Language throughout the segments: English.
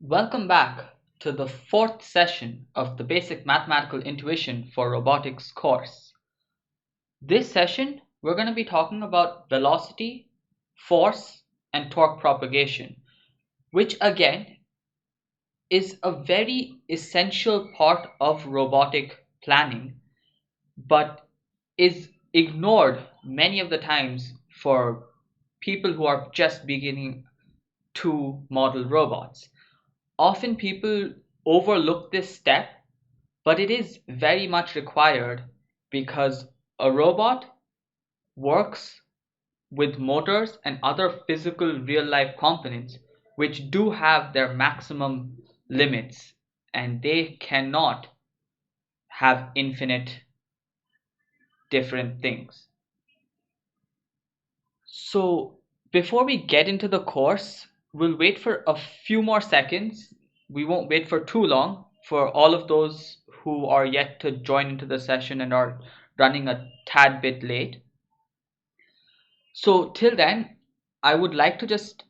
Welcome back to the fourth session of the Basic Mathematical Intuition for Robotics course. This session, we're going to be talking about velocity, force, and torque propagation, which again is a very essential part of robotic planning, but is ignored many of the times for people who are just beginning to model robots. Often people overlook this step, but it is very much required because a robot works with motors and other physical real life components which do have their maximum limits and they cannot have infinite different things. So before we get into the course, we'll wait for a few more seconds. We won't wait for too long for all of those who are yet to join into the session and are running a tad bit late. So till then, I would like to just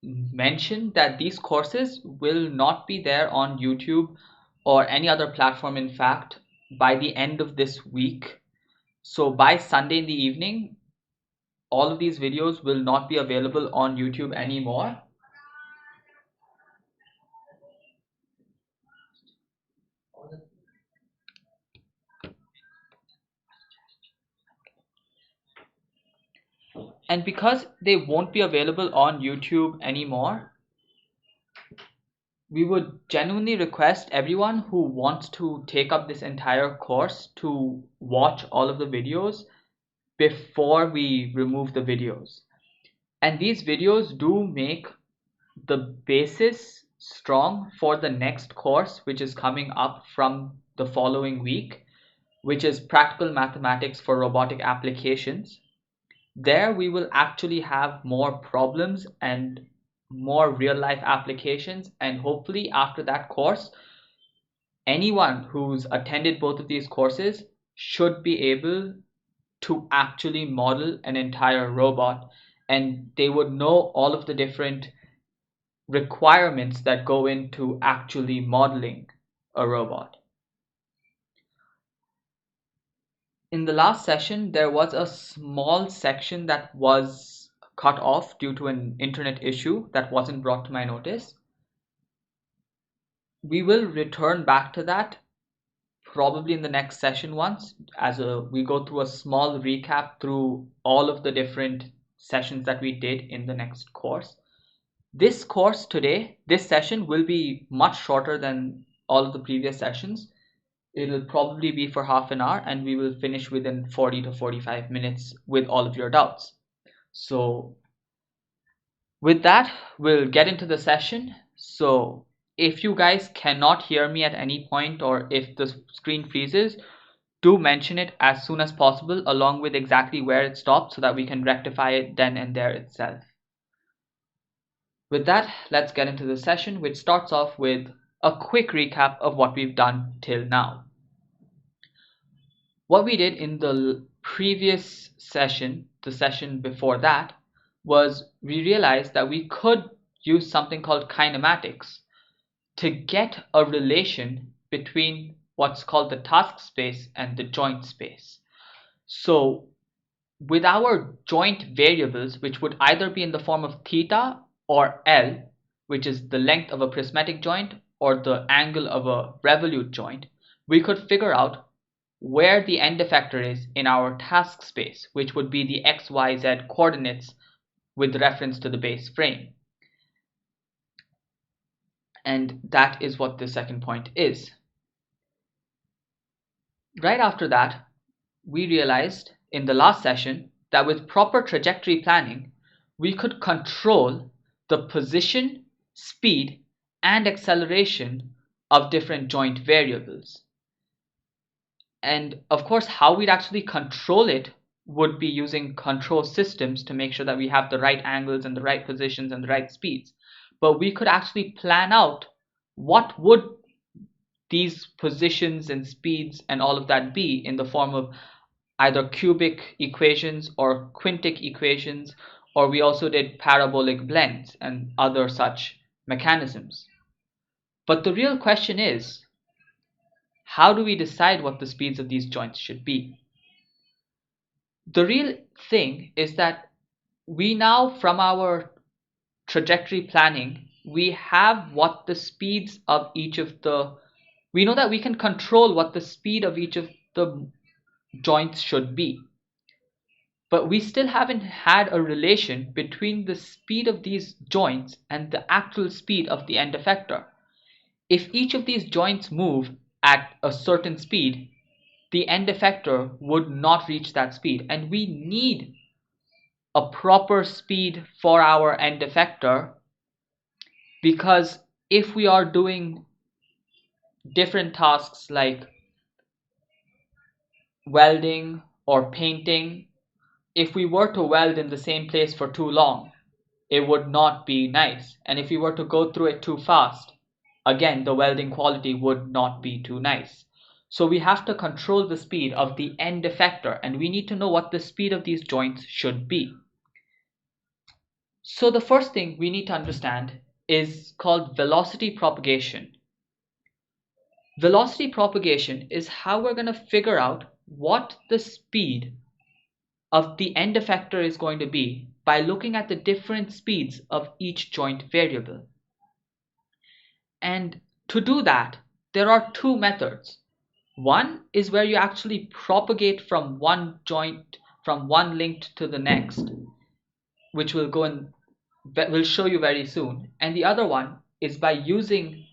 mention that these courses will not be there on YouTube or any other platform, in fact, by the end of this week. So by Sunday in the evening, all of these videos will not be available on YouTube anymore. And because they won't be available on YouTube anymore, we would genuinely request everyone who wants to take up this entire course to watch all of the videos before we remove the videos. And these videos do make the basis strong for the next course, which is coming up from the following week, which is Practical Mathematics for Robotic Applications. There we will actually have more problems and more real life applications, and hopefully after that course, anyone who's attended both of these courses should be able to actually model an entire robot, and they would know all of the different requirements that go into actually modeling a robot. In the last session, there was a small section that was cut off due to an internet issue that wasn't brought to my notice. We will return back to that probably in the next session once, we go through a small recap through all of the different sessions that we did in the next course. This course today, this session will be much shorter than all of the previous sessions. It'll probably be for half an hour and we will finish within 40 to 45 minutes with all of your doubts. So with that, we'll get into the session. So if you guys cannot hear me at any point or if the screen freezes, do mention it as soon as possible along with exactly where it stopped so that we can rectify it then and there itself. With that, let's get into the session, which starts off with a quick recap of what we've done till now. What we did in the previous session, the session before that, was we realized that we could use something called kinematics to get a relation between what's called the task space and the joint space. So with our joint variables, which would either be in the form of theta or L, which is the length of a prismatic joint or the angle of a revolute joint, we could figure out where the end effector is in our task space, which would be the x, y, z coordinates with reference to the base frame. And that is what the second point is. Right after that, we realized in the last session that with proper trajectory planning, we could control the position, speed, and acceleration of different joint variables. And of course, how we'd actually control it would be using control systems to make sure that we have the right angles and the right positions and the right speeds. But we could actually plan out what would these positions and speeds and all of that be in the form of either cubic equations or quintic equations, or we also did parabolic blends and other such mechanisms. But the real question is, how do we decide what the speeds of these joints should be? The real thing is that we now, from our trajectory planning, we have what the speeds of each of the, we know that we can control what the speed of each of the joints should be. But we still haven't had a relation between the speed of these joints and the actual speed of the end effector. If each of these joints move at a certain speed, the end effector would not reach that speed, and we need a proper speed for our end effector, because if we are doing different tasks like welding or painting, if we were to weld in the same place for too long, it would not be nice. And if we were to go through it too fast, again, the welding quality would not be too nice. So we have to control the speed of the end effector, and we need to know what the speed of these joints should be. So the first thing we need to understand is called velocity propagation. Velocity propagation is how we're going to figure out what the speed of the end effector is going to be by looking at the different speeds of each joint variable. And to do that, there are two methods. One is where you actually propagate from one joint, from one link to the next, which we'll show you very soon. And the other one is by using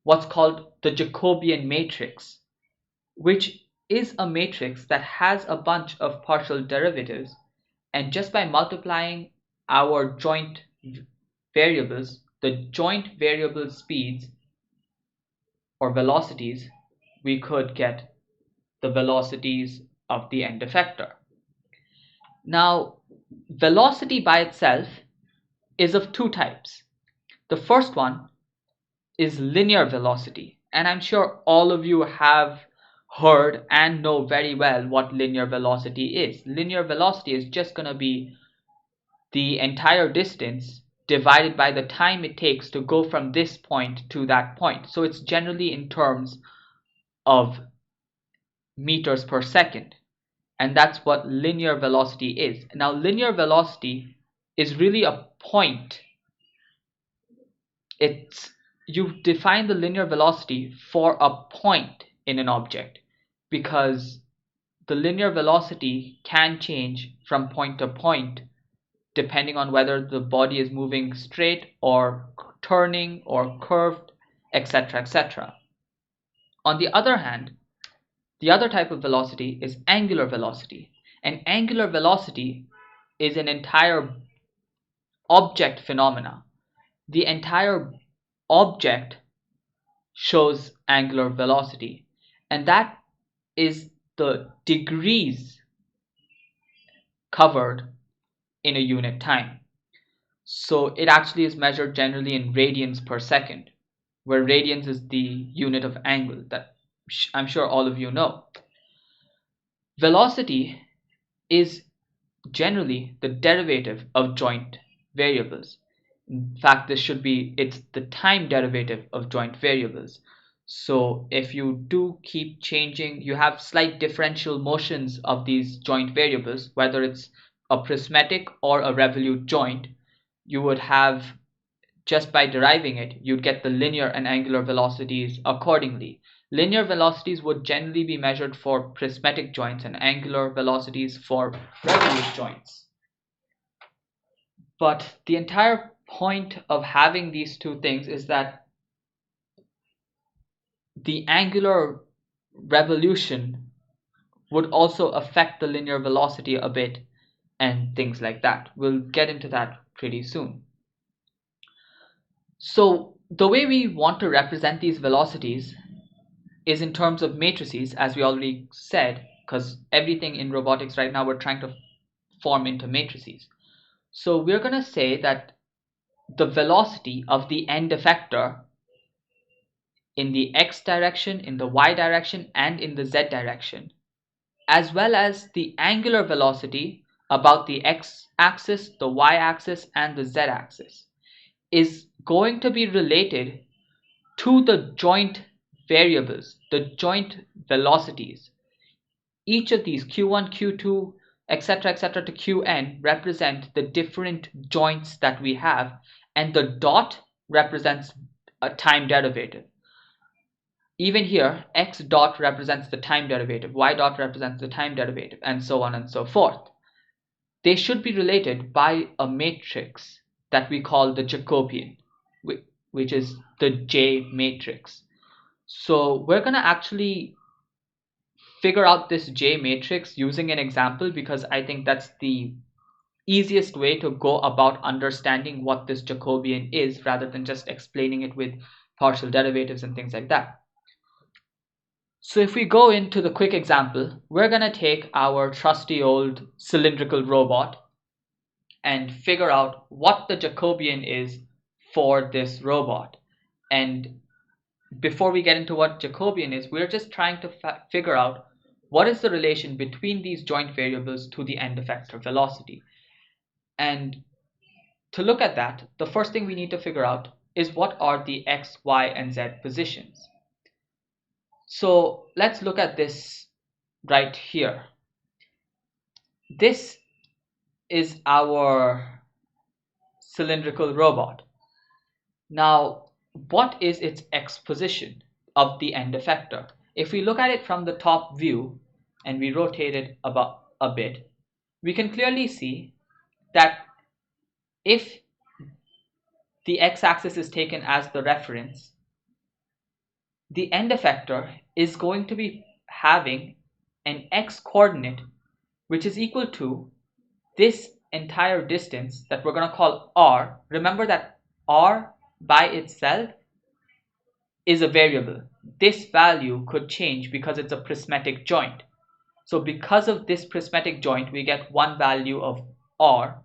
what's called the Jacobian matrix, which is a matrix that has a bunch of partial derivatives, and just by multiplying our joint variables, the joint variable speeds or velocities, we could get the velocities of the end effector. Now, velocity by itself is of two types. The first one is linear velocity, and I'm sure all of you have heard and know very well what linear velocity is. Linear velocity is just going to be the entire distance divided by the time it takes to go from this point to that point. So it's generally in terms of meters per second, and that's what linear velocity is. Now, linear velocity is really a point. You define the linear velocity for a point in an object, because the linear velocity can change from point to point depending on whether the body is moving straight or turning or curved, etc., etc. On the other hand, the other type of velocity is angular velocity. And angular velocity is an entire object phenomena. The entire object shows angular velocity, and that is the degrees covered in a unit time. So it actually is measured generally in radians per second, where radians is the unit of angle that I'm sure all of you know. Velocity is generally the derivative of joint variables. In fact, it's the time derivative of joint variables. So if you do keep changing, you have slight differential motions of these joint variables, whether it's a prismatic or a revolute joint, you would have, just by deriving it, you'd get the linear and angular velocities accordingly. Linear velocities would generally be measured for prismatic joints and angular velocities for revolute joints. But the entire point of having these two things is that the angular revolution would also affect the linear velocity a bit and things like that. We'll get into that pretty soon. So the way we want to represent these velocities is in terms of matrices, as we already said, because everything in robotics right now we're trying to form into matrices. So we're going to say that the velocity of the end effector in the x direction, in the y direction, and in the z direction, as well as the angular velocity about the x-axis, the y-axis, and the z-axis, is going to be related to the joint variables, the joint velocities. Each of these q1, q2, etc. to qn represent the different joints that we have, and the dot represents a time derivative. Even here, x dot represents the time derivative, y dot represents the time derivative, and so on and so forth. They should be related by a matrix that we call the Jacobian, which is the J matrix. So we're going to actually figure out this J matrix using an example, because I think that's the easiest way to go about understanding what this Jacobian is, rather than just explaining it with partial derivatives and things like that. So if we go into the quick example, we're going to take our trusty old cylindrical robot and figure out what the Jacobian is for this robot. And before we get into what Jacobian is, we're just trying to figure out what is the relation between these joint variables to the end effector velocity. And to look at that, the first thing we need to figure out is what are the x, y, and z positions. So let's look at this right here. This is our cylindrical robot. Now, what is its x position of the end effector? If we look at it from the top view and we rotate it about a bit, we can clearly see that if the x-axis is taken as the reference, the end effector is going to be having an x coordinate which is equal to this entire distance that we're going to call r. Remember that r by itself is a variable. This value could change because it's a prismatic joint. So because of this prismatic joint, we get one value of r,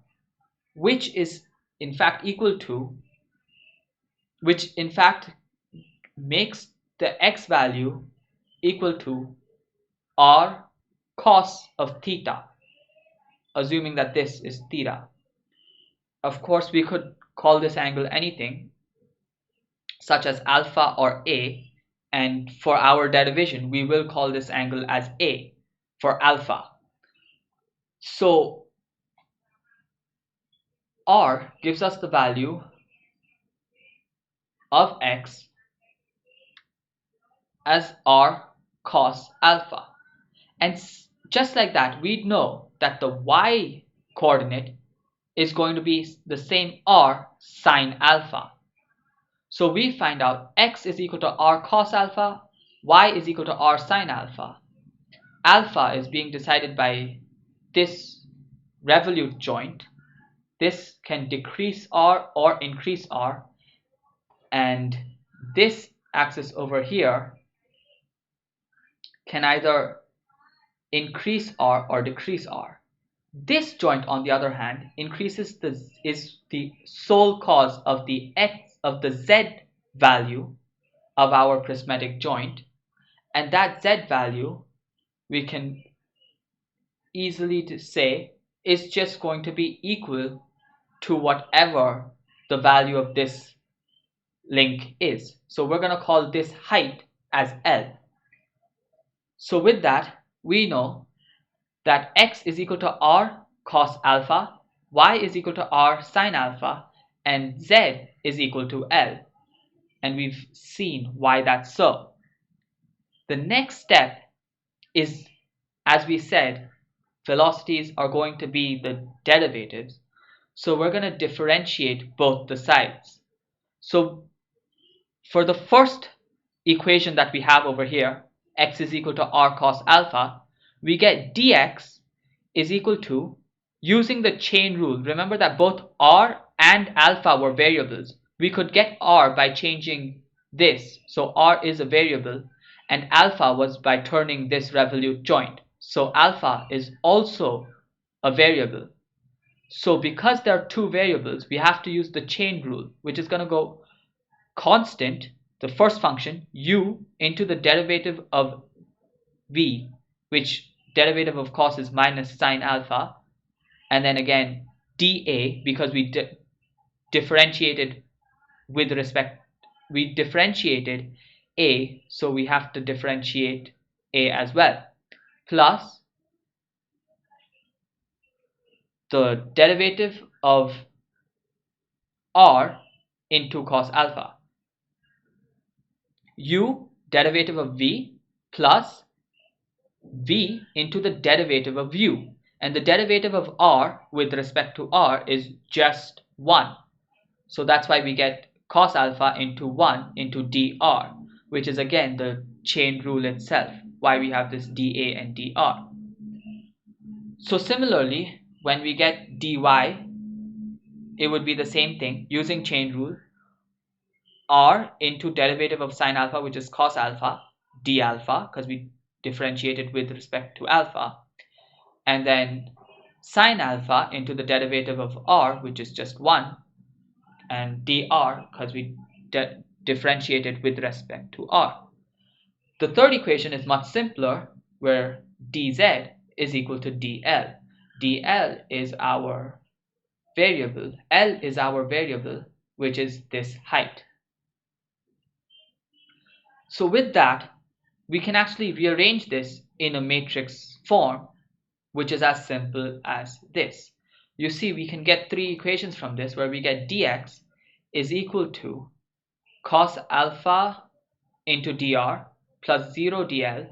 which is in fact equal to, which in fact makes the x value equal to r cos of theta, assuming that this is theta. Of course, we could call this angle anything, such as alpha or a, and for our derivation, we will call this angle as a for alpha. So r gives us the value of x as r cos alpha. And just like that, we know that the y coordinate is going to be the same r sine alpha. So we find out x is equal to r cos alpha, y is equal to r sine alpha. Alpha is being decided by this revolute joint. This can decrease r or increase r, and this axis over here can either increase r or decrease r. This joint, on the other hand, is the sole cause of the z value of our prismatic joint, and that z value we can easily say is just going to be equal to whatever the value of this link is. So we're going to call this height as L. So with that, we know that x is equal to r cos alpha, y is equal to r sine alpha, and z is equal to L. And we've seen why that's so. The next step is, as we said, velocities are going to be the derivatives. So we're going to differentiate both the sides. So for the first equation that we have over here, x is equal to r cos alpha, we get dx is equal to, using the chain rule, remember that both r and alpha were variables. We could get r by changing this, so r is a variable, and alpha was by turning this revolute joint. So alpha is also a variable. So because there are two variables, we have to use the chain rule, which is going to go constant, the first function, u, into the derivative of v, which derivative of course is minus sine alpha, and then again dA, because we differentiated with respect we differentiated a, so we have to differentiate a as well, plus the derivative of r into cos alpha, u derivative of v plus v into the derivative of u, and the derivative of r with respect to r is just 1. So that's why we get cos alpha into 1 into dr, which is again the chain rule itself, why we have this dA and dr. So similarly, when we get dy, it would be the same thing using chain rule, r into derivative of sine alpha, which is cos alpha, d alpha, because we differentiated with respect to alpha, and then sine alpha into the derivative of r, which is just 1, and dr, because we differentiated with respect to r. The third equation is much simpler, where dz is equal to dl. dl is our variable, L is our variable, which is this height. So with that, we can actually rearrange this in a matrix form, which is as simple as this. You see, we can get three equations from this, where we get dx is equal to cos alpha into dr plus 0 dl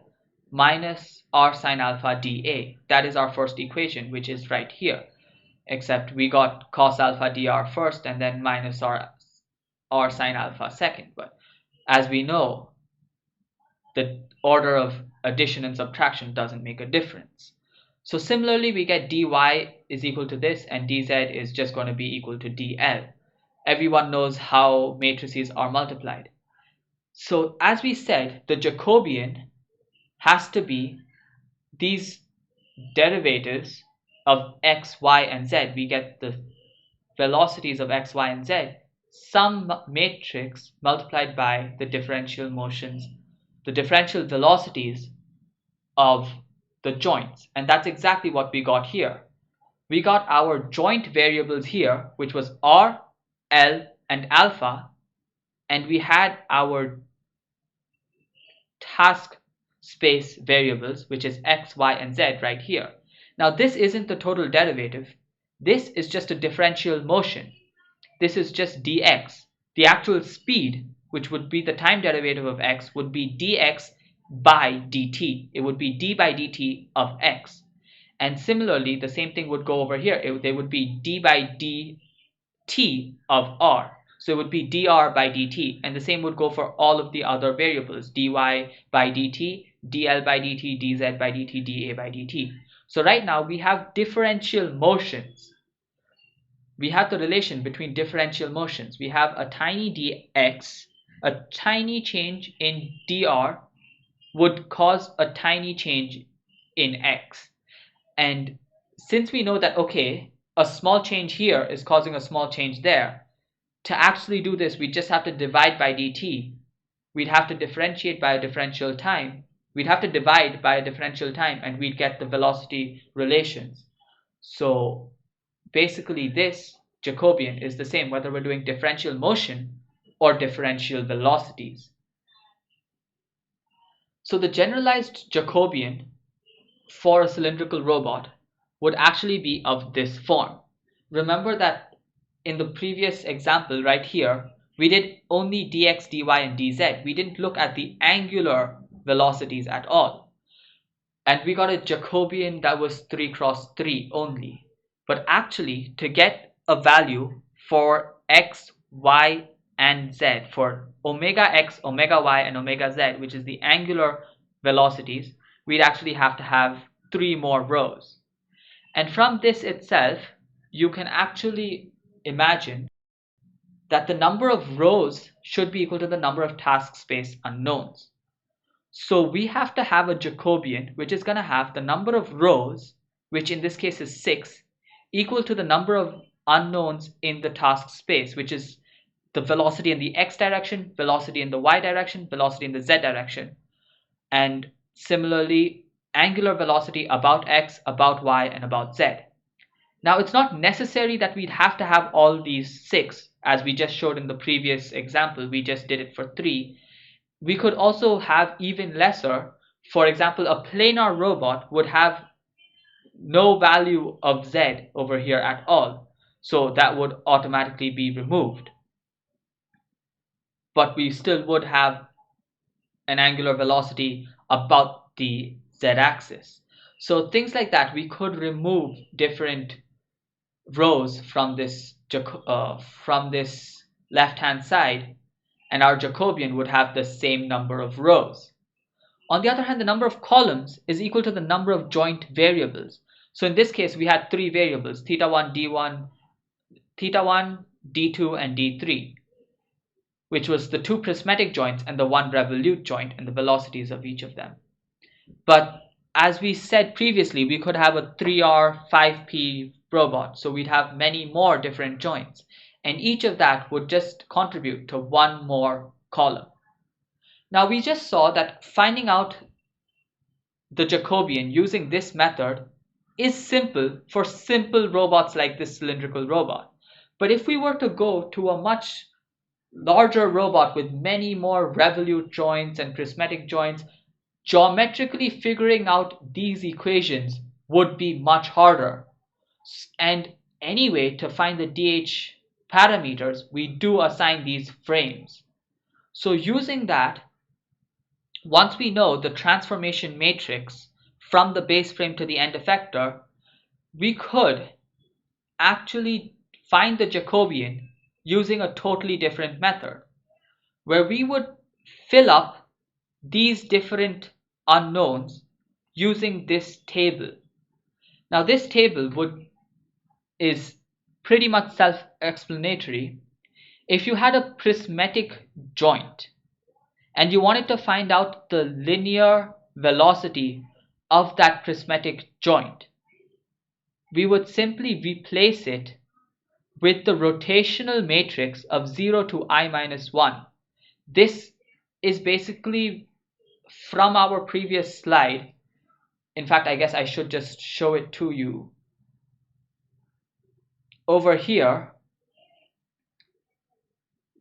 minus r sine alpha dA. That is our first equation, which is right here, except we got cos alpha dr first and then minus r sine alpha second. But as we know, the order of addition and subtraction doesn't make a difference. So similarly, we get dy is equal to this, and dz is just going to be equal to dl. Everyone knows how matrices are multiplied. So as we said, the Jacobian has to be these derivatives of x, y, and z. We get the velocities of x, y, and z, some matrix multiplied by the differential motions, the differential velocities of the joints. And that's exactly what we got here. We got our joint variables here, which was r, l, and alpha, and we had our task space variables, which is x, y, and z right here. Now this isn't the total derivative. This is just a differential motion. This is just dx. The actual speed, which would be the time derivative of x, would be dx by dt. It would be d by dt of x. And similarly, the same thing would go over here. There would be d by dt of r. So it would be dr by dt, and the same would go for all of the other variables, dy by dt, dl by dt, dz by dt, dA by dt. So right now we have differential motions. We have the relation between differential motions. We have a tiny dx, a tiny change in dr would cause a tiny change in x. And since we know that, okay, a small change here is causing a small change there, to actually do this, we just have to divide by dt. We'd have to differentiate by a differential time. We'd have to divide by a differential time, and we'd get the velocity relations. So basically this Jacobian is the same whether we're doing differential motion or differential velocities. So the generalized Jacobian for a cylindrical robot would actually be of this form. Remember that in the previous example right here, we did only dx, dy, and dz. We didn't look at the angular velocities at all. And we got a Jacobian that was 3 cross 3 only. But actually, to get a value for x, y, and z, for omega x, omega y, and omega z, which is the angular velocities, we'd actually have to have 3 more rows. And from this itself, you can actually imagine that the number of rows should be equal to the number of task space unknowns. So we have to have a Jacobian which is going to have the number of rows, which in this case is 6, equal to the number of unknowns in the task space, which is the velocity in the x direction, velocity in the y direction, velocity in the z direction, and similarly angular velocity about x, about y, and about z. Now, it's not necessary that we'd have to have all these 6, as we just showed in the previous example. We just did it for 3. We could also have even lesser. For example, a planar robot would have no value of z over here at all, so that would automatically be removed. But we still would have an angular velocity about the z-axis. So things like that, we could remove different rows from this left-hand side, and our Jacobian would have the same number of rows. On the other hand, the number of columns is equal to the number of joint variables. So in this case, we had 3 variables, theta1, d1, theta1, d2, and d3, which was the 2 prismatic joints and the 1 revolute joint and the velocities of each of them. But as we said previously, we could have a 3R 5P robot, so we'd have many more different joints, and each of that would just contribute to 1 more column. Now we just saw that finding out the Jacobian using this method is simple for simple robots like this cylindrical robot. But if we were to go to a much larger robot with many more revolute joints and prismatic joints, geometrically figuring out these equations would be much harder. And anyway, to find the DH parameters, we do assign these frames. So using that, once we know the transformation matrix from the base frame to the end effector, we could actually find the Jacobian using a totally different method, where we would fill up these different unknowns using this table. Now this table is pretty much self-explanatory. If you had a prismatic joint and you wanted to find out the linear velocity of that prismatic joint, we would simply replace it with the rotational matrix of 0 to I minus 1. This is basically from our previous slide. In fact, I guess I should just show it to you. Over here,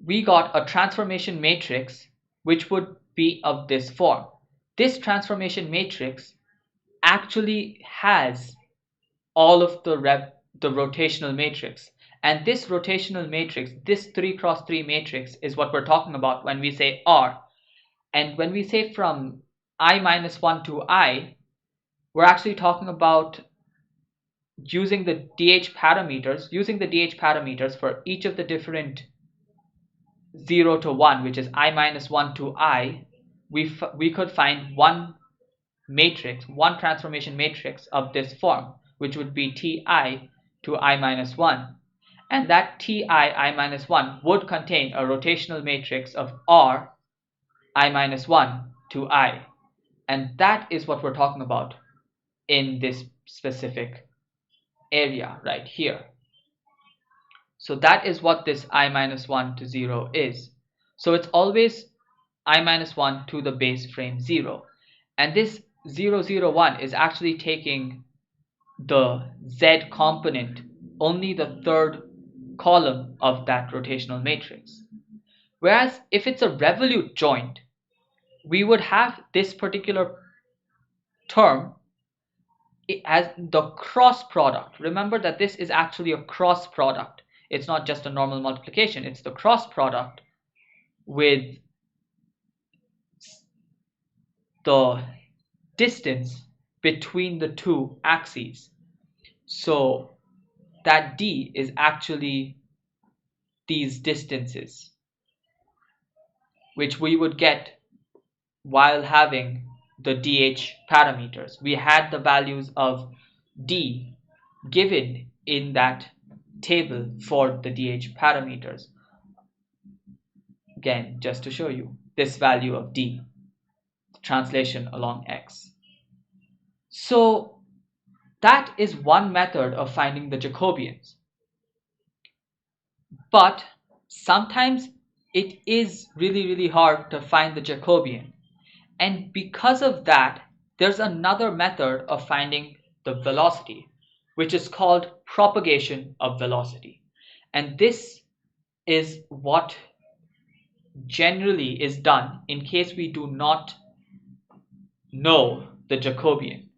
we got a transformation matrix which would be of this form. This transformation matrix actually has all of the rotational matrix. And this rotational matrix, this 3 cross 3 matrix, is what we're talking about when we say R. And when we say from I minus 1 to I, we're actually talking about using the DH parameters, for each of the different 0 to 1, which is I minus 1 to I, we could find one transformation matrix of this form, which would be Ti to I minus 1. And that Ti I minus 1 would contain a rotational matrix of R I minus 1 to I. And that is what we're talking about in this specific area right here. So that is what this I minus 1 to 0 is. So it's always I minus 1 to the base frame 0. And this 0, 0, 1 is actually taking the Z component, only the third column of that rotational matrix. Whereas if it's a revolute joint, we would have this particular term as the cross product. Remember that this is actually a cross product. It's not just a normal multiplication, it's the cross product with the distance between the two axes. So that D is actually these distances, which we would get while having the DH parameters. We had the values of D given in that table for the DH parameters. Again, just to show you this value of D, translation along X. So that is one method of finding the Jacobians. But sometimes it is really hard to find the Jacobian. And because of that, there's another method of finding the velocity, which is called propagation of velocity. And this is what generally is done in case we do not know the Jacobian.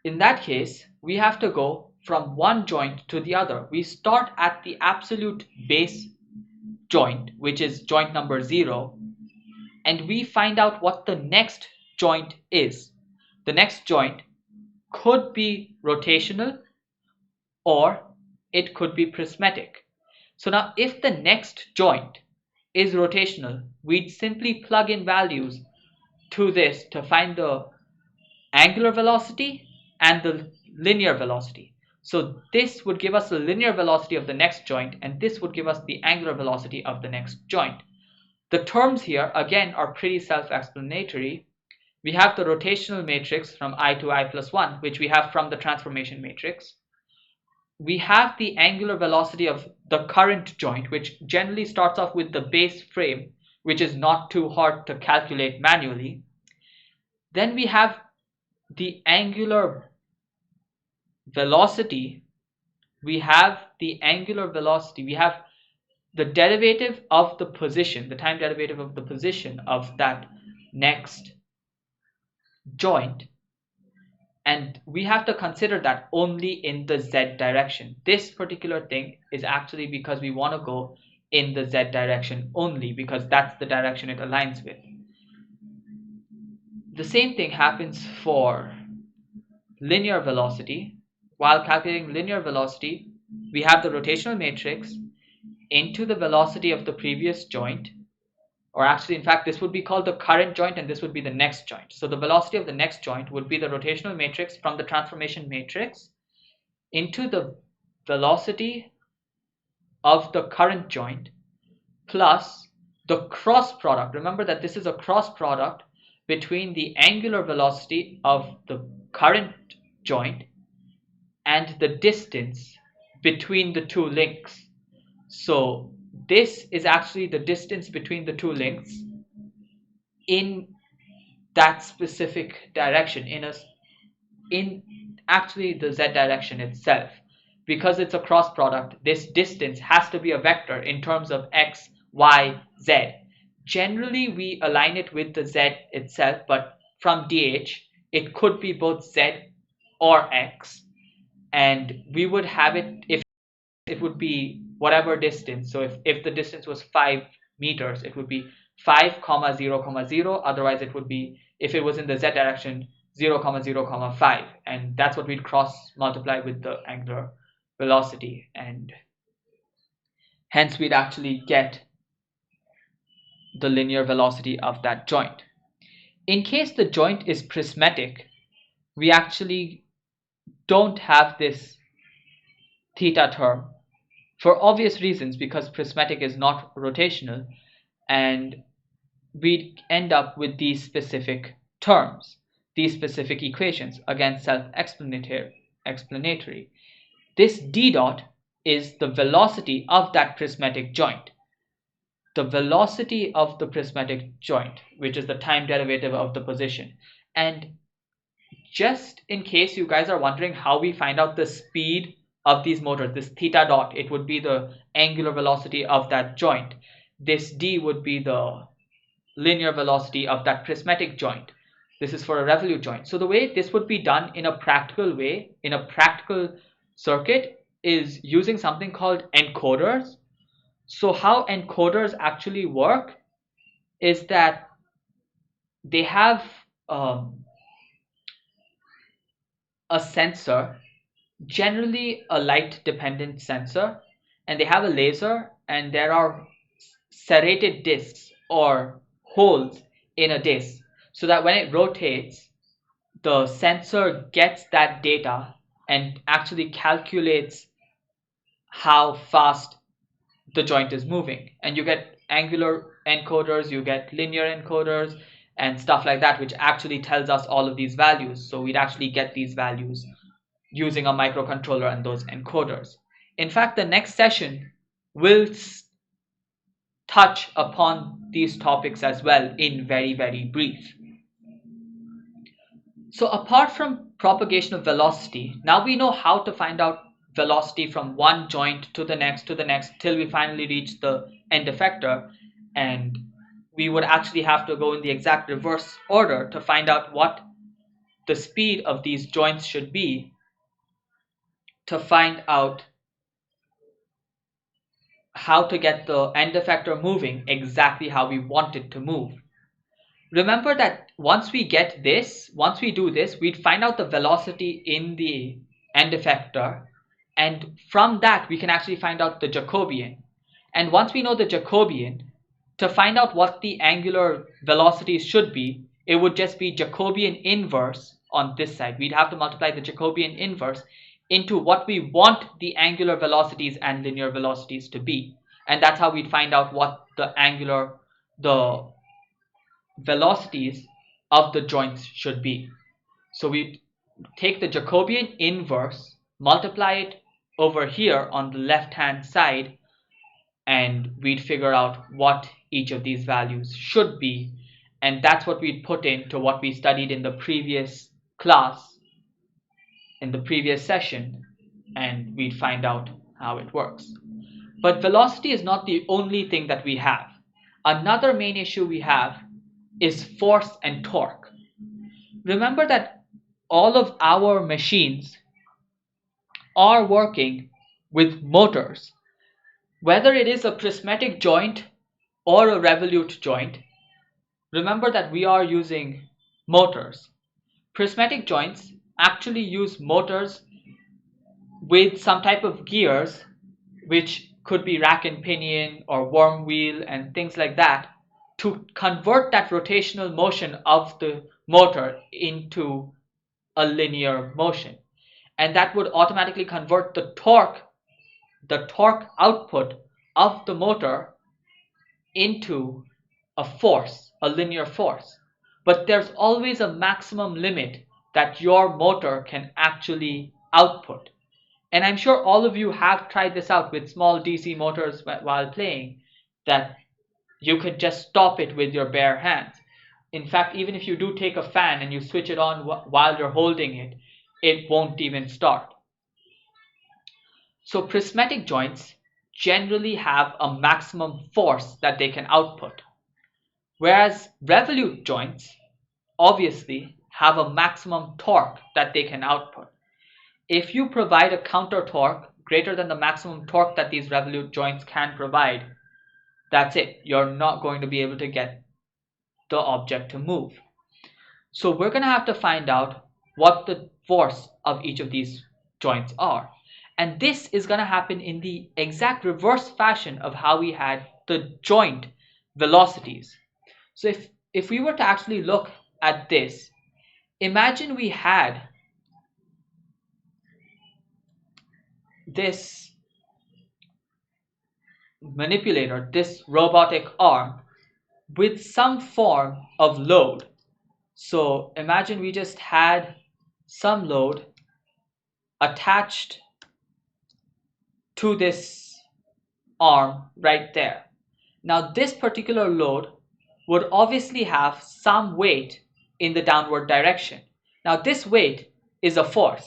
In that case, we have to go from one joint to the other. We start at the absolute base joint, which is joint number 0, and we find out what the next joint is. The next joint could be rotational or it could be prismatic. So now if the next joint is rotational, we'd simply plug in values to this to find the angular velocity and the linear velocity. So this would give us the linear velocity of the next joint, and this would give us the angular velocity of the next joint. The terms here again are pretty self-explanatory. We have the rotational matrix from I to I plus 1, which we have from the transformation matrix. We have the angular velocity of the current joint, which generally starts off with the base frame, which is not too hard to calculate manually. Then we have the angular velocity. We have the derivative of the position, the time derivative of the position of that next joint, and we have to consider that only in the z direction. This particular thing is actually because we want to go in the z direction only, because that's the direction it aligns with. The same thing happens for linear velocity. While calculating linear velocity, we have the rotational matrix into the velocity of the previous joint, or actually, in fact, this would be called the current joint and this would be the next joint. So the velocity of the next joint would be the rotational matrix from the transformation matrix into the velocity of the current joint plus the cross product. Remember that this is a cross product between the angular velocity of the current joint and the distance between the two links. So this is actually the distance between the two links in that specific direction, in actually the z direction itself. Because it's a cross product, this distance has to be a vector in terms of x, y, z. Generally we align it with the z itself, but from dh it could be both z or x, and we would have it if it would be whatever distance. So if the distance was 5 meters, it would be 5 comma 0 comma 0. Otherwise it would be, if it was in the z direction, 0 comma 0 comma 5, and that's what we'd cross multiply with the angular velocity, and hence we'd actually get the linear velocity of that joint. In case the joint is prismatic, we actually don't have this theta term, for obvious reasons, because prismatic is not rotational, and we'd end up with these specific terms, these specific equations, again self-explanatory. This d dot is the velocity of that prismatic joint, the velocity of the prismatic joint, which is the time derivative of the position. And just in case you guys are wondering how we find out the speed of these motors, this theta dot, it would be the angular velocity of that joint. This d would be the linear velocity of that prismatic joint. This is for a revolute joint. So the way this would be done in a practical way, in a practical circuit, is using something called encoders. So how encoders actually work is that they have a sensor, generally a light dependent sensor, and they have a laser, and there are serrated discs or holes in a disc, so that when it rotates, the sensor gets that data and actually calculates how fast the joint is moving. And you get angular encoders, you get linear encoders and stuff like that, which actually tells us all of these values. So we'd actually get these values using a microcontroller and those encoders. In fact, the next session will touch upon these topics as well in very, very brief. So apart from propagation of velocity, now we know how to find out velocity from one joint to the next till we finally reach the end effector, and we would actually have to go in the exact reverse order to find out what the speed of these joints should be to find out how to get the end effector moving exactly how we want it to move. Remember that once we do this, we'd find out the velocity in the end effector, and from that we can actually find out the Jacobian. And once we know the Jacobian, to find out what the angular velocities should be, it would just be Jacobian inverse on this side. We'd have to multiply the Jacobian inverse into what we want the angular velocities and linear velocities to be. And that's how we'd find out what the velocities of the joints should be. So we take the Jacobian inverse, multiply it over here on the left hand side, and we'd figure out what each of these values should be, and that's what we'd put into what we studied in the previous class, in the previous session, and we'd find out how it works. But velocity is not the only thing that we have. Another main issue we have is force and torque. Remember that all of our machines are working with motors. Whether it is a prismatic joint or a revolute joint, remember that we are using motors. Prismatic joints actually use motors with some type of gears, which could be rack and pinion or worm wheel and things like that, to convert that rotational motion of the motor into a linear motion. And that would automatically convert the torque output of the motor into a force, a linear force. But there's always a maximum limit that your motor can actually output. And I'm sure all of you have tried this out with small DC motors while playing, that you could just stop it with your bare hands. In fact, even if you do take a fan and you switch it on while you're holding it, it won't even start. So prismatic joints generally have a maximum force that they can output, whereas revolute joints obviously have a maximum torque that they can output. If you provide a counter torque greater than the maximum torque that these revolute joints can provide, that's it. You're not going to be able to get the object to move. So we're going to have to find out what the force of each of these joints are. And this is going to happen in the exact reverse fashion of how we had the joint velocities. So if we were to actually look at this, imagine we had this manipulator, this robotic arm, with some form of load. So imagine we just had some load attached to this arm right there. Now this particular load would obviously have some weight in the downward direction. Now this weight is a force,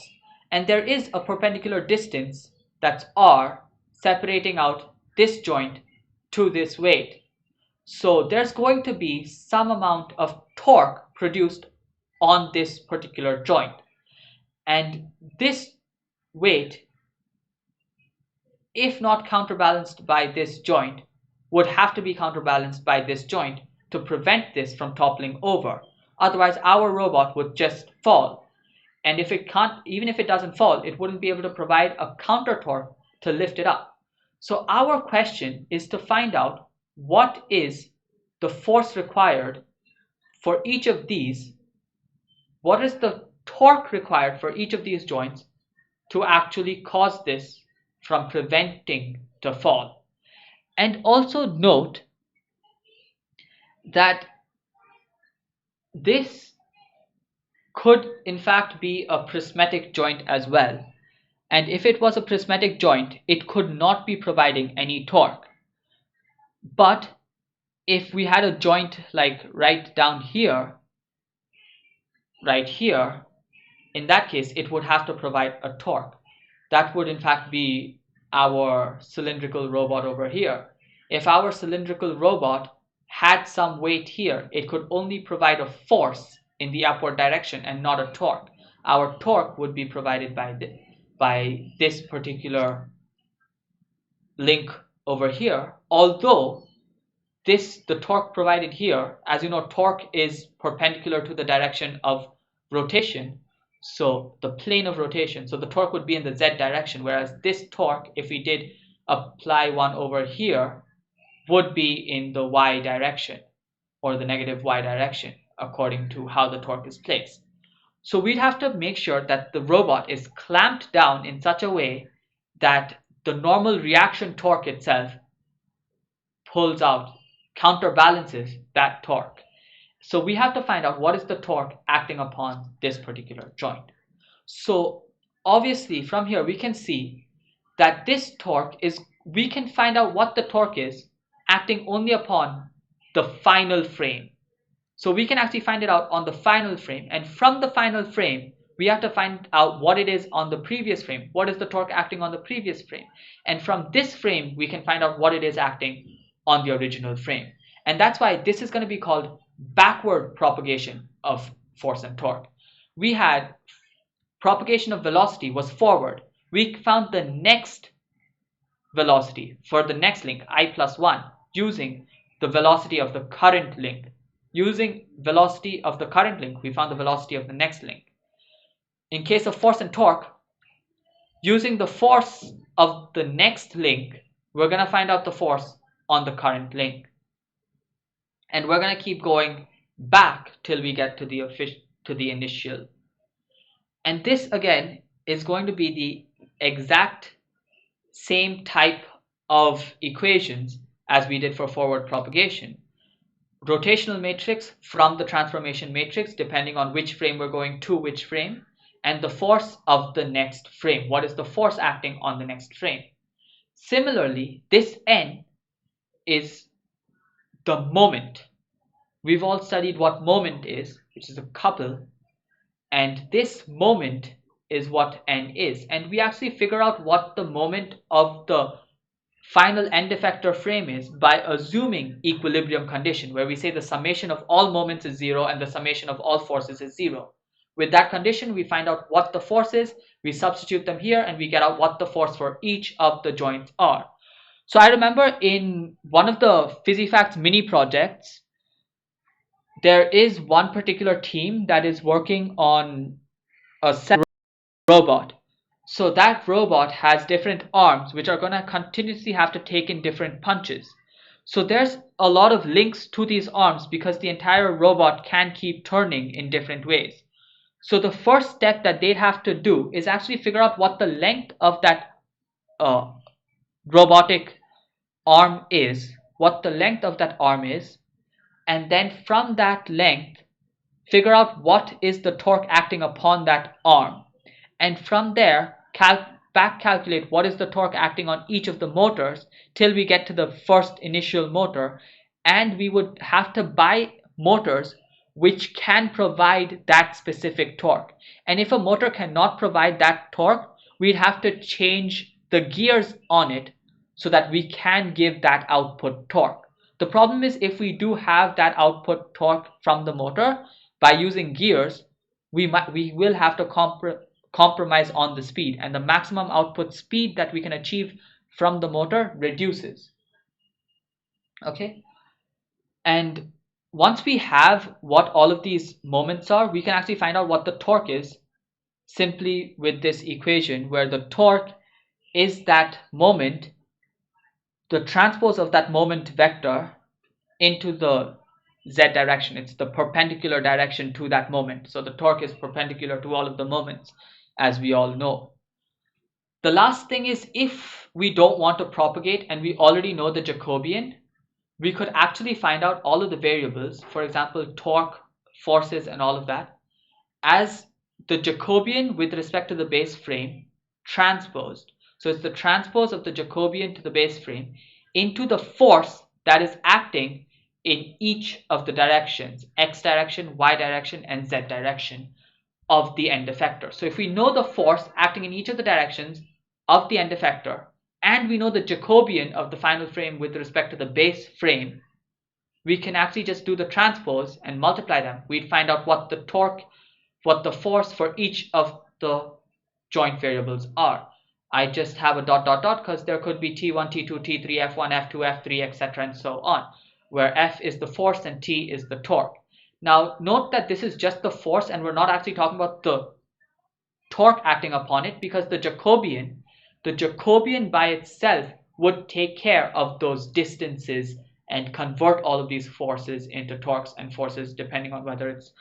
and there is a perpendicular distance, that's r, separating out this joint to this weight. So there's going to be some amount of torque produced on this particular joint, and this weight, if not counterbalanced by this joint, would have to be counterbalanced by this joint to prevent this from toppling over. Otherwise our robot would just fall, and even if it doesn't fall, it wouldn't be able to provide a counter torque to lift it up. So our question is to find out what is the force required for each of these, what is the torque required for each of these joints to actually cause this from preventing the fall. And also note that this could in fact be a prismatic joint as well, and if it was a prismatic joint, it could not be providing any torque. But if we had a joint like right down here, right here, in that case, it would have to provide a torque. That would in fact be our cylindrical robot over here. If our cylindrical robot had some weight here, it could only provide a force in the upward direction and not a torque. Our torque would be provided by this particular link over here, although the torque provided here, as you know, torque is perpendicular to the direction of rotation, so the plane of rotation, so the torque would be in the z direction, whereas this torque, if we did apply one over here, would be in the y direction, or the negative y direction, according to how the torque is placed. So we'd have to make sure that the robot is clamped down in such a way that the normal reaction torque itself pulls out, counterbalances that torque. So we have to find out what is the torque acting upon this particular joint. So obviously from here we can see that this torque is, we can find out what the torque is acting only upon the final frame. So we can actually find it out on the final frame, and from the final frame we have to find out what it is on the previous frame. What is the torque acting on the previous frame? And from this frame we can find out what it is acting on the original frame. And that's why this is going to be called backward propagation of force and torque. We had propagation of velocity was forward. We found the next velocity for the next link, I plus 1, using the velocity of the current link. Using velocity of the current link, we found the velocity of the next link. In case of force and torque, using the force of the next link, we're going to find out the force on the current link. And we're going to keep going back till we get to the initial. And this again is going to be the exact same type of equations as we did for forward propagation. Rotational matrix from the transformation matrix, depending on which frame we're going to which frame, and the force of the next frame. What is the force acting on the next frame? Similarly, this n is the moment. We've all studied what moment is, which is a couple, and this moment is what n is. And we actually figure out what the moment of the final end effector frame is by assuming equilibrium condition, where we say the summation of all moments is 0 and the summation of all forces is 0. With that condition, we find out what the force is, we substitute them here, and we get out what the force for each of the joints are. So I remember in one of the PhysiFacts mini projects, there is one particular team that is working on a robot. So that robot has different arms which are going to continuously have to take in different punches. So there's a lot of links to these arms because the entire robot can keep turning in different ways. So the first step that they'd have to do is actually figure out what the length of that robotic arm is, and then from that length figure out what is the torque acting upon that arm, and from there back calculate what is the torque acting on each of the motors till we get to the first initial motor. And we would have to buy motors which can provide that specific torque, and if a motor cannot provide that torque, we'd have to change the gears on it so that we can give that output torque. The problem is, if we do have that output torque from the motor, by using gears we will have to compromise on the speed, and the maximum output speed that we can achieve from the motor reduces. Okay, and once we have what all of these moments are, we can actually find out what the torque is simply with this equation, where the torque is that moment, the transpose of that moment vector into the z direction. It's the perpendicular direction to that moment. So the torque is perpendicular to all of the moments, as we all know. The last thing is, if we don't want to propagate and we already know the Jacobian, we could actually find out all of the variables, for example torque, forces, and all of that, as the Jacobian with respect to the base frame transposed. So it's the transpose of the Jacobian to the base frame into the force that is acting in each of the directions, x direction, y direction, and z direction of the end effector. So if we know the force acting in each of the directions of the end effector, and we know the Jacobian of the final frame with respect to the base frame, we can actually just do the transpose and multiply them. We'd find out what the torque, what the force for each of the joint variables are. I just have a dot dot dot because there could be T1, T2, T3, F1, F2, F3, etc. and so on, where F is the force and T is the torque. Now note that this is just the force and we're not actually talking about the torque acting upon it, because the Jacobian by itself would take care of those distances and convert all of these forces into torques and forces depending on whether it's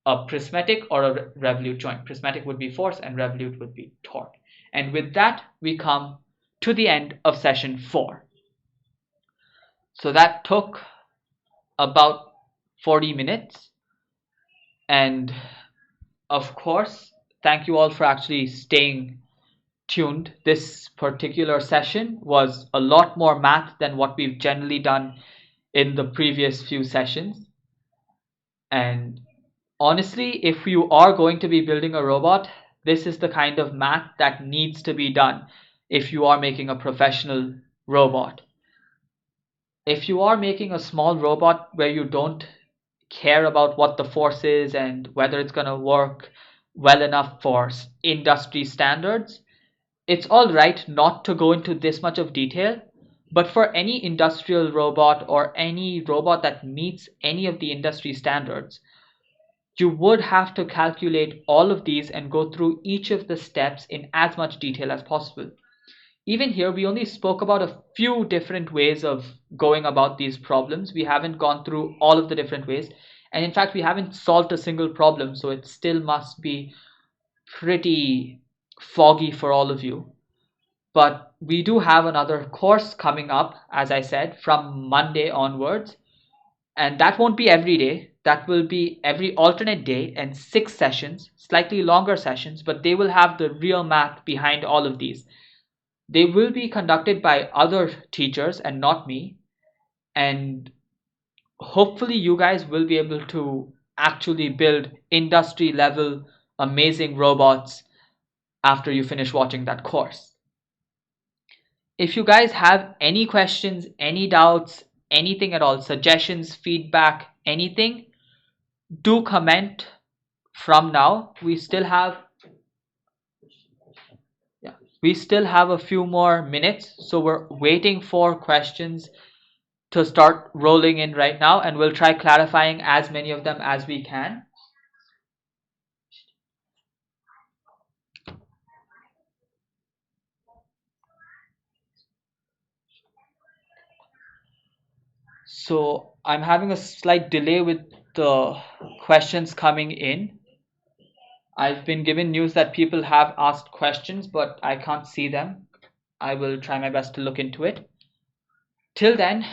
a prismatic or a revolute joint. Prismatic would be force and revolute would be torque. And with that, we come to the end of session 4. So that took about 40 minutes. And of course, thank you all for actually staying tuned. This particular session was a lot more math than what we've generally done in the previous few sessions. And honestly, if you are going to be building a robot, this is the kind of math that needs to be done if you are making a professional robot. If you are making a small robot where you don't care about what the force is and whether it's going to work well enough for industry standards, it's all right not to go into this much of detail. But for any industrial robot or any robot that meets any of the industry standards, you would have to calculate all of these and go through each of the steps in as much detail as possible. Even here, we only spoke about a few different ways of going about these problems. We haven't gone through all of the different ways. And in fact, we haven't solved a single problem, so it still must be pretty foggy for all of you. But we do have another course coming up, as I said, from Monday onwards. And that won't be every day. That will be every alternate day and 6 sessions, slightly longer sessions, but they will have the real math behind all of these. They will be conducted by other teachers and not me. And hopefully you guys will be able to actually build industry level amazing robots after you finish watching that course. If you guys have any questions, any doubts, anything at all, suggestions, feedback, anything, do comment from now. We still have a few more minutes, so we're waiting for questions to start rolling in right now, and we'll try clarifying as many of them as we can. So I'm having a slight delay with the questions coming in. I've been given news that people have asked questions, but I can't see them. I will try my best to look into it. Till then,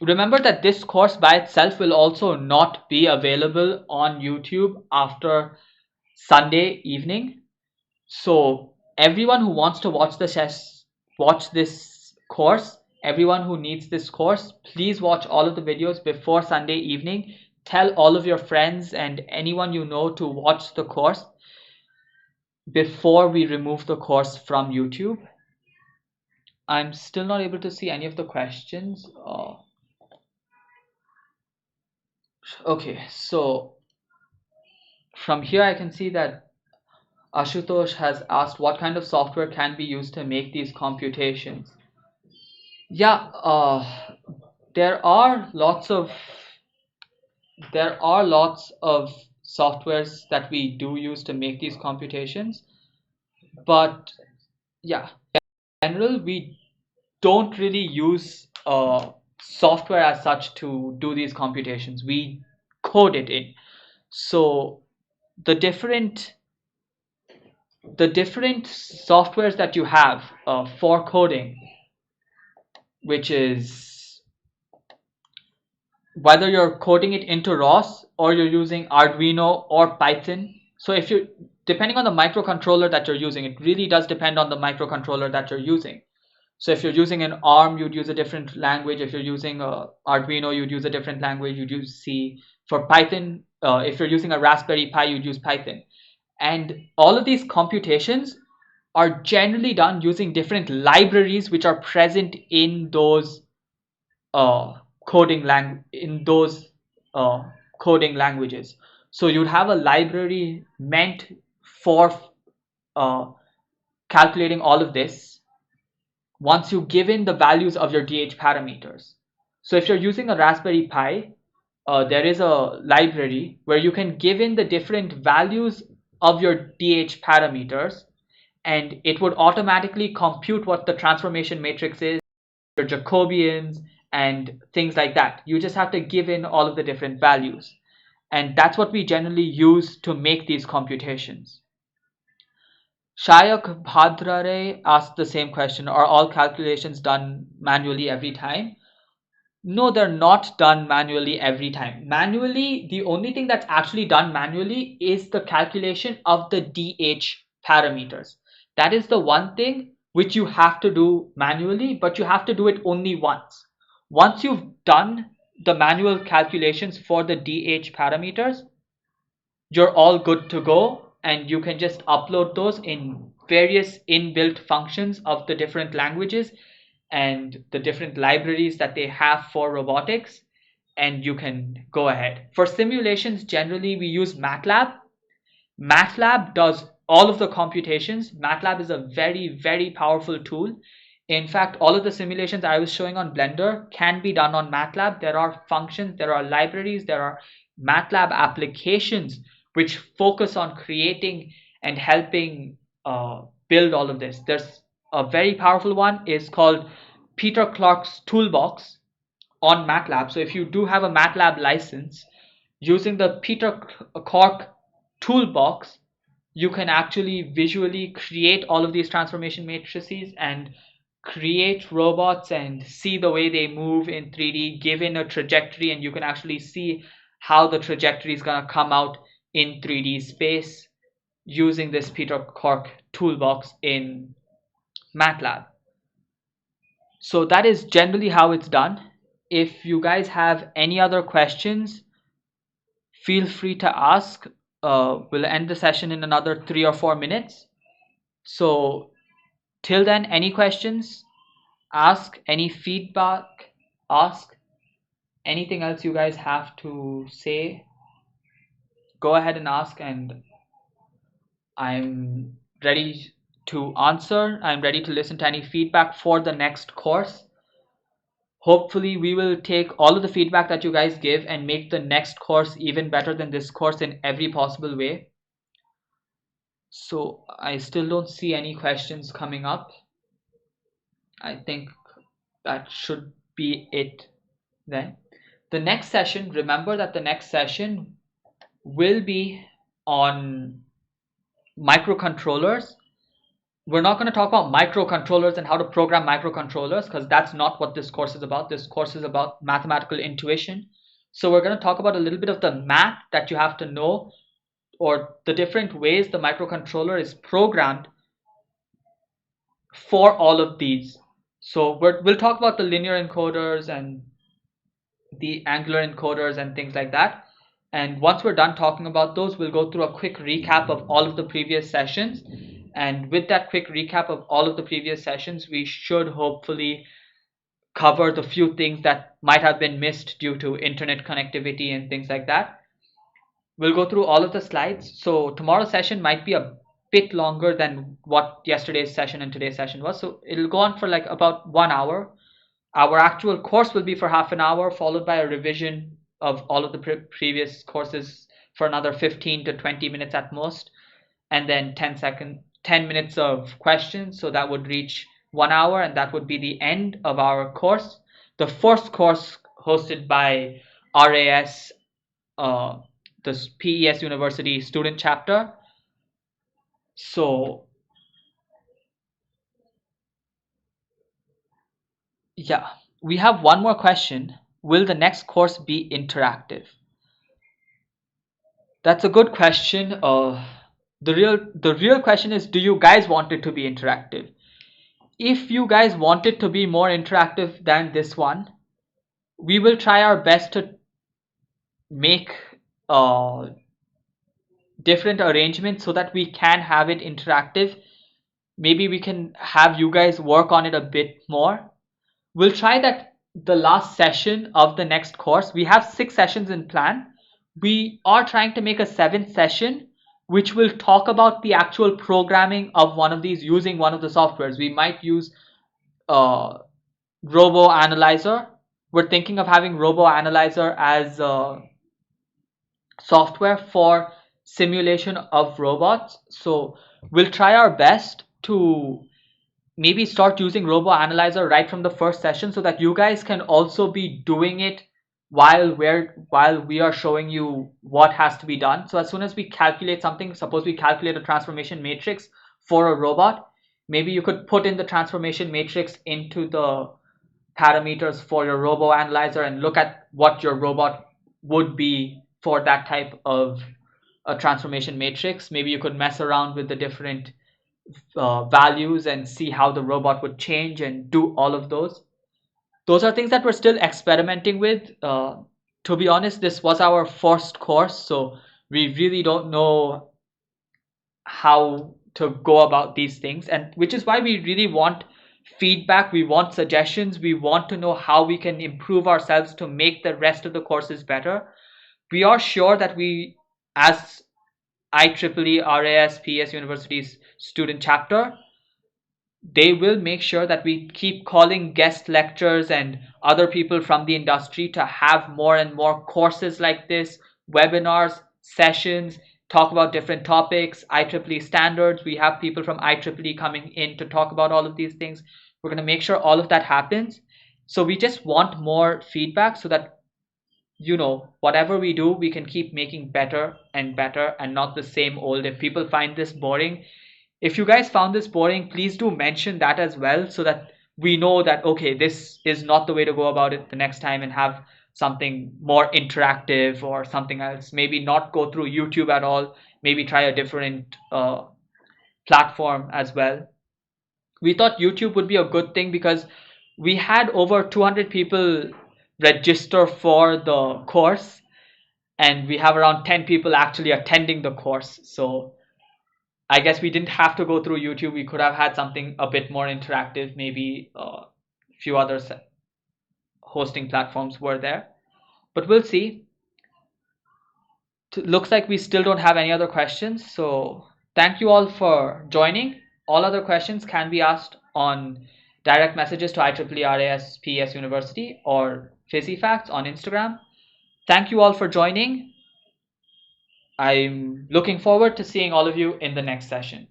remember that this course by itself will also not be available on YouTube after Sunday evening. So everyone who wants to watch this course, everyone who needs this course, please watch all of the videos before Sunday evening. Tell all of your friends and anyone you know to watch the course before we remove the course from YouTube. I'm still not able to see any of the questions. Okay, so from here I can see that Ashutosh has asked what kind of software can be used to make these computations. Yeah, there are lots of softwares that we do use to make these computations, but yeah, in general we don't really use software as such to do these computations. We code it in. So the different softwares that you have for coding, which is whether you're coding it into ROS or you're using Arduino or Python. So if you, depending on the microcontroller that you're using, it really does depend on the microcontroller that you're using. So if you're using an ARM, you'd use a different language. If you're using a Arduino, you'd use a different language. You'd use C. For Python, if you're using a Raspberry Pi, you'd use Python. And all of these computations are generally done using different libraries which are present in those uh, uh, coding languages. So you'd have a library meant for uh, calculating all of this once you give in the values of your DH parameters. So if you're using a Raspberry Pi, there is a library where you can give in the different values of your DH parameters, and it would automatically compute what the transformation matrix is, your Jacobians, and things like that. You just have to give in all of the different values. And that's what we generally use to make these computations. Shayak Bhadrare asked the same question. Are all calculations done manually every time? No, they're not done manually every time. Manually, the only thing that's actually done manually is the calculation of the DH parameters. That is the one thing which you have to do manually, but you have to do it only once. Once you've done the manual calculations for the DH parameters, you're all good to go, and you can just upload those in various inbuilt functions of the different languages and the different libraries that they have for robotics, and you can go ahead. For simulations, generally we use MATLAB. MATLAB does all of the computations. MATLAB is a very, very powerful tool. In fact, all of the simulations I was showing on Blender can be done on MATLAB. There are functions, there are libraries, there are MATLAB applications which focus on creating and helping build all of this. There's a very powerful one is called Peter Clark's Toolbox on MATLAB. So if you do have a MATLAB license, using the Peter Clark Toolbox, you can actually visually create all of these transformation matrices and create robots and see the way they move in 3D, given a trajectory, and you can actually see how the trajectory is going to come out in 3D space using this Peter Clark Toolbox in MATLAB. So that is generally how it's done. If you guys have any other questions, feel free to ask. We'll end the session in another 3 or 4 minutes. So till then, any questions? Ask. Any feedback? Ask. Anything else you guys have to say? Go ahead and ask, and I'm ready to answer. I'm ready to listen to any feedback for the next course. Hopefully we will take all of the feedback that you guys give and make the next course even better than this course in every possible way. So I still don't see any questions coming up. I think that should be it then. The next session, remember that the next session will be on microcontrollers. We're not going to talk about microcontrollers and how to program microcontrollers, because that's not what this course is about. This course is about mathematical intuition. So we're going to talk about a little bit of the math that you have to know, or the different ways the microcontroller is programmed for all of these. So we'll talk about the linear encoders and the angular encoders and things like that. And once we're done talking about those, we'll go through a quick recap of all of the previous sessions. And with that quick recap of all of the previous sessions, we should hopefully cover the few things that might have been missed due to internet connectivity and things like that. We'll go through all of the slides. So tomorrow's session might be a bit longer than what yesterday's session and today's session was. So it'll go on for like about 1 hour. Our actual course will be for half an hour, followed by a revision of all of the previous courses for another 15 to 20 minutes at most, and then 10 minutes of questions. So that would reach 1 hour, and that would be the end of our course. The first course hosted by RAS, the PES University student chapter. So yeah, we have one more question. Will the next course be interactive? That's a good question. The real question is, do you guys want it to be interactive? if you guys want it to be more interactive than this one, we will try our best to make different arrangements so that we can have it interactive. Maybe we can have you guys work on it a bit more. We'll try that the last session of the next course. We have 6 sessions in plan. We are trying to make a 7th session, which will talk about the actual programming of one of these using one of the softwares. We might use Robo Analyzer. We're thinking of having Robo Analyzer as software for simulation of robots. So we'll try our best to maybe start using Robo Analyzer right from the first session so that you guys can also be doing it while we are showing you what has to be done. So as soon as we calculate something, suppose we calculate a transformation matrix for a robot, maybe you could put in the transformation matrix into the parameters for your Robo Analyzer and look at what your robot would be for that type of a transformation matrix. Maybe you could mess around with the different values and see how the robot would change and do all of those. Those are things that we're still experimenting with. To be honest, this was our first course, so we really don't know how to go about these things, and which is why we really want feedback, we want suggestions, we want to know how we can improve ourselves to make the rest of the courses better. We are sure that we, as IEEE RAS PS University's student chapter, they will make sure that we keep calling guest lectures and other people from the industry to have more and more courses like this, webinars, sessions, talk about different topics, IEEE standards. We have people from IEEE coming in to talk about all of these things. We're going to make sure all of that happens. So we just want more feedback so that, you know, whatever we do, we can keep making better and better and not the same old. If people find this boring, if you guys found this boring, please do mention that as well so that we know that, okay, this is not the way to go about it the next time, and have something more interactive or something else. Maybe not go through YouTube at all. Maybe try a different platform as well. We thought YouTube would be a good thing because we had over 200 people register for the course, and we have around 10 people actually attending the course. So I guess we didn't have to go through YouTube. We could have had something a bit more interactive. Maybe a few other hosting platforms were there, but we'll see. Looks like we still don't have any other questions. So thank you all for joining. All other questions can be asked on direct messages to IEEE RAS PS University or PhysiFacts on Instagram. Thank you all for joining. I'm looking forward to seeing all of you in the next session.